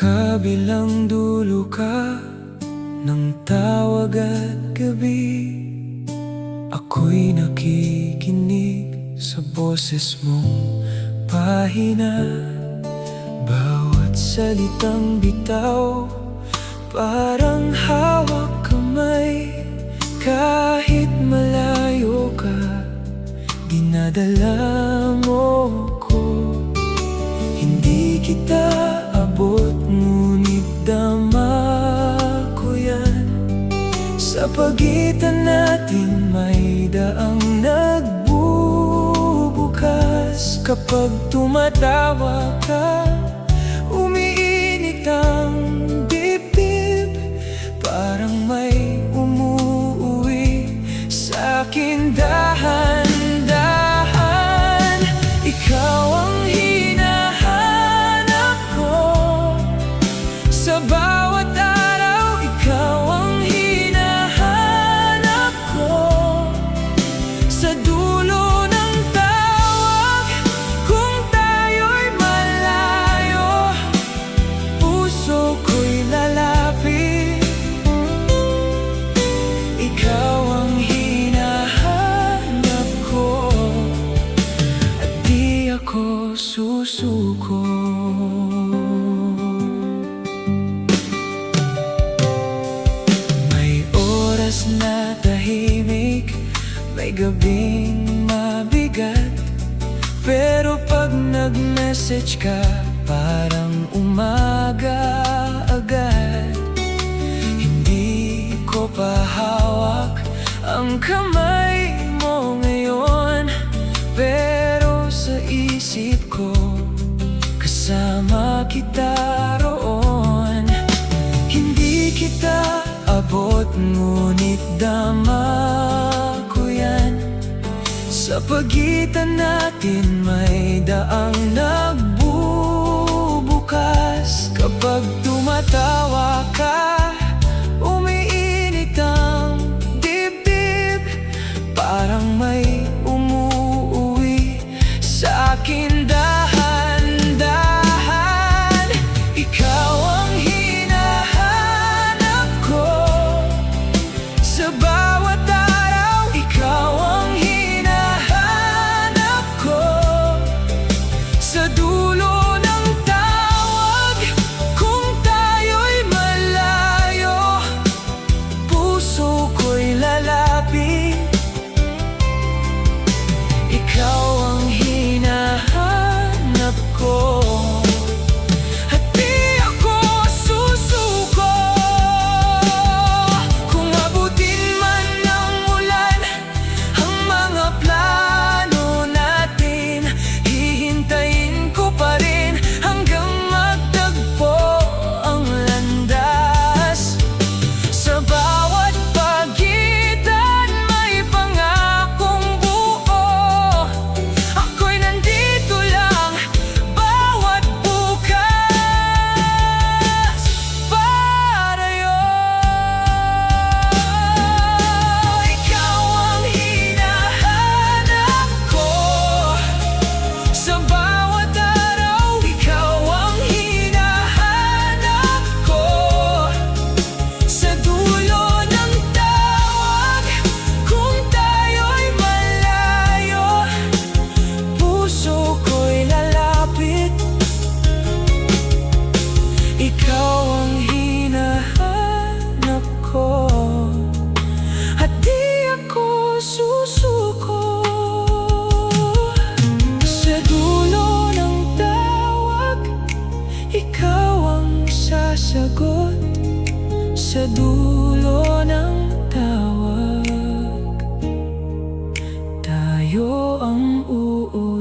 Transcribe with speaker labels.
Speaker 1: kabilang dulo ka ng tawag at gabi, ako'y nakikinig sa boses mong pahina. Bawat salitang bitaw, parang hawak kamay. Kahit malayo ka, dinadala mo ko. Hindi kita abot, ngunit dama ko yan. Sa pagitan natin may daang nagbubukas. Kapag tumatawa ka, umiinit ang dibdib. Parang may umuuwi sa'kin dahan-dahan. Ikaw ang hinahanap ko sa bawat araw. Ikaw ang hinahanap ko sa dulo ng tawag. Kung tayo'y malayo, puso ko'y lalapit. Ikaw ang hinahanap ko at di ako susuko. May oras na tahimik, may gabing mabigat, pero pag nag-message ka, parang umaga agad. Hindi ko pa hawak ang kamay mo ngayon, pero sa isip ko, kasama kita roon. Hindi kita abot, ngunit dama ko yan. Sa pagitan natin may daang nagbubukas. Kapag tumatawa ka, umiinit ang dibdib. Parang may umuuwi sa'kin dahan-dahan. Ikaw ang hinahanap ko sa bawat araw. Ikaw ang hinahanap ko sa dulo ng tawag. Kung tayo'y malayo, puso ko'y lalapit. Ikaw ang hinahanap ko at di ako susuko. Kung abutin man ng ulan ang mga plano natin, hihintayin ko pa rin hanggang magtagpo ang landas. Sa bawat pagitan may pangakong buo. Ako'y nandito lang bawat bukas para yun. Ikaw ang hinahanap ko sa bawat araw. Ikaw ang hinahanap ko sa dulo ng tawag. Kung tayo'y malayo, puso ko'y lalapit. Ikaw ang hinahanap ko at di ako susuko. Sa dulo ng tawag, ikaw ang sasagot. Sa dulo ng tawag, tayo ang uuwi.